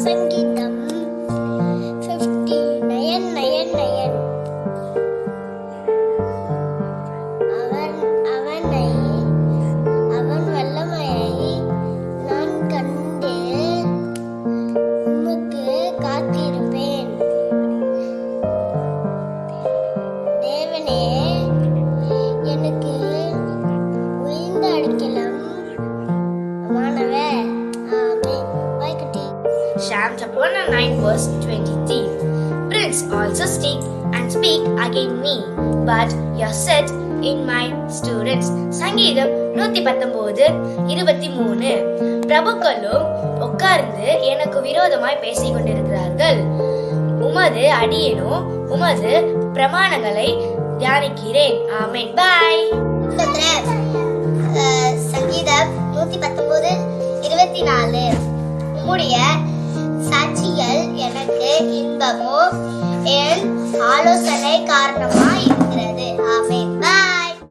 சங்கீதம் 59:9. அவன் வல்லமையை நான் கண்டு உமக்கு காத்திருப்பேன். தேவனே, எனக்கு உயர்ந்த அடைக்கலம் மாணவர். ஆமென். வாய்க்குட்டி. Psalm chapter 109 verse 23. Prince also speak against me, but you are set in my students. சங்கீதம் 119:23. பிரபுக்களும் உட்கார்ந்து எனக்கு விரோதமாய் பேசிக் கொண்டிருக்கிறார்கள். உமது அடியேனோ உமது பிரமாணங்களை தியானிக்கிறேன். ஆமென். பாய். சங்கீதம் 119:24. உம்முடைய சாட்சிகள் எனக்கு இன்பமோ, என் ஆலோசனை காரணமோ.